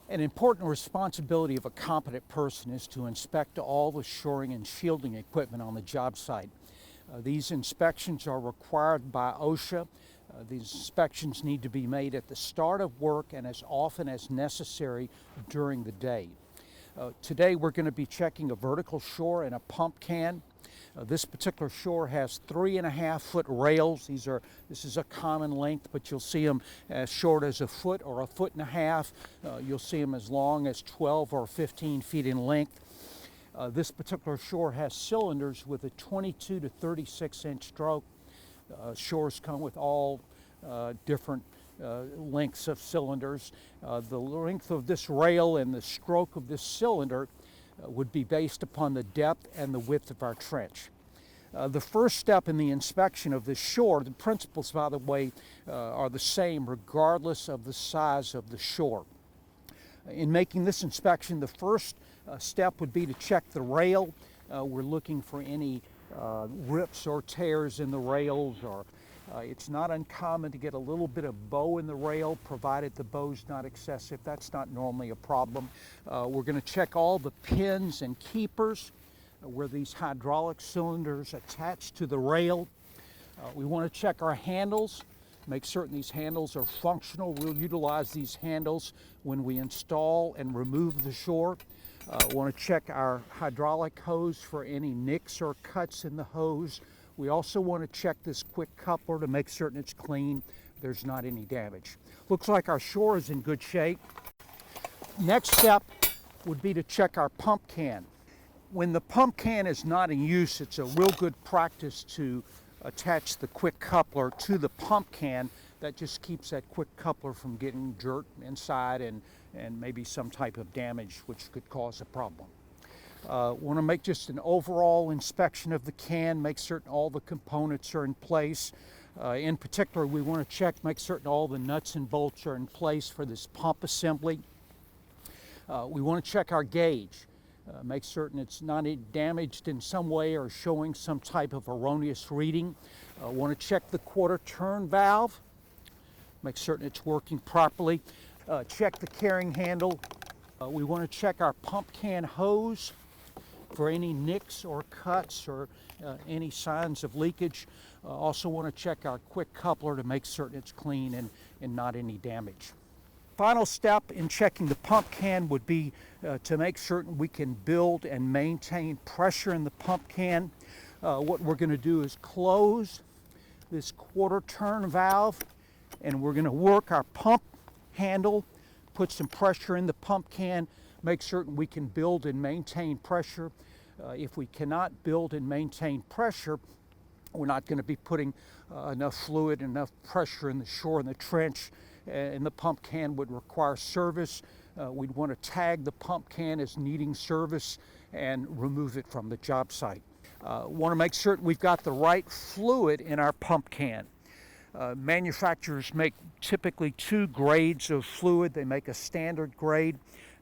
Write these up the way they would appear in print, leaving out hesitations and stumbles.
An important responsibility of a competent person is to inspect all the shoring and shielding equipment on the job site. These inspections are required by OSHA. These inspections need to be made at the start of work and as often as necessary during the day. Today we're going to be checking a vertical shore and a pump can. This particular shore has 3.5-foot rails. This is a common length, but you'll see them as short as a foot or a foot and a half. You'll see them as long as 12 or 15 feet in length. This particular shore has cylinders with a 22 to 36 inch stroke. Shores come with all different lengths of cylinders. The length of this rail and the stroke of this cylinder would be based upon the depth and the width of our trench. The first step in the inspection of this shore, the principles, by the way, are the same regardless of the size of the shore. In making this inspection, the first step would be to check the rail. We're looking for any rips or tears in the rails, or it's not uncommon to get a little bit of bow in the rail, provided the bow's not excessive. That's not normally a problem. We're going to check all the pins and keepers where these hydraulic cylinders attach to the rail. We want to check our handles, make certain these handles are functional. We'll utilize these handles when we install and remove the shore. We want to check our hydraulic hose for any nicks or cuts in the hose. We also want to check this quick coupler to make certain it's clean, there's not any damage. Looks like our shore is in good shape. Next step would be to check our pump can. When the pump can is not in use, it's a real good practice to attach the quick coupler to the pump can. That just keeps that quick coupler from getting dirt inside and maybe some type of damage which could cause a problem. Want to make just an overall inspection of the can, make certain all the components are in place. In particular, we want to check, make certain all the nuts and bolts are in place for this pump assembly. We want to check our gauge, make certain it's not damaged in some way or showing some type of erroneous reading. Want to check the quarter turn valve, make certain it's working properly. Check the carrying handle. We want to check our pump can hose for any nicks or cuts or any signs of leakage. Also want to check our quick coupler to make certain it's clean and not any damage. Final step in checking the pump can would be to make certain we can build and maintain pressure in the pump can. What we're going to do is close this quarter turn valve, and we're going to work our pump handle, put some pressure in the pump can, make certain we can build and maintain pressure. If we cannot build and maintain pressure, we're not going to be putting enough fluid, enough pressure in the shore and the trench, and the pump can would require service. We'd want to tag the pump can as needing service and remove it from the job site. Want to make certain we've got the right fluid in our pump can. Manufacturers make typically 2 grades of fluid. They make a standard grade.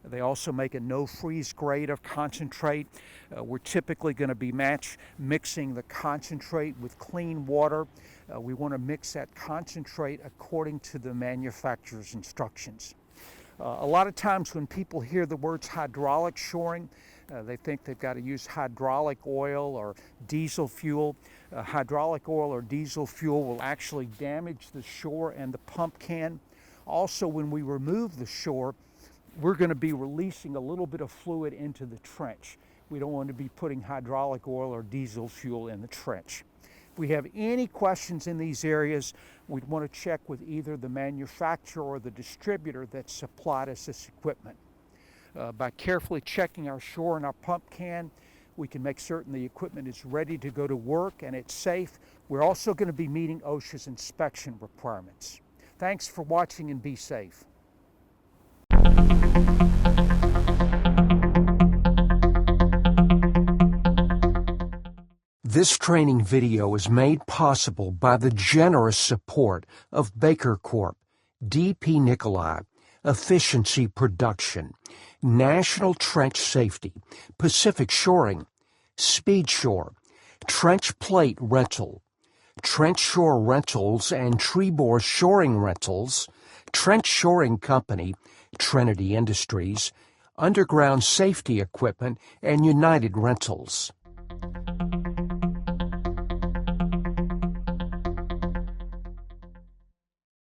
They also make a no-freeze grade of concentrate. We're typically going to be mixing the concentrate with clean water. We want to mix that concentrate according to the manufacturer's instructions. A lot of times when people hear the words hydraulic shoring, they think they've got to use hydraulic oil or diesel fuel. Hydraulic oil or diesel fuel will actually damage the shore and the pump can. Also, when we remove the shore, we're going to be releasing a little bit of fluid into the trench. We don't want to be putting hydraulic oil or diesel fuel in the trench. If we have any questions in these areas, we'd want to check with either the manufacturer or the distributor that supplied us this equipment. By carefully checking our shore and our pump can, we can make certain the equipment is ready to go to work and it's safe. We're also going to be meeting OSHA's inspection requirements. Thanks for watching and be safe. This training video is made possible by the generous support of Baker Corp, D.P. Nicolai, Efficiency Production, National Trench Safety, Pacific Shoring, Speed Shore, Trench Plate Rental, Trench Shore Rentals and Treebore Shoring Rentals, Trench Shoring Company, Trinity Industries, Underground Safety Equipment, and United Rentals.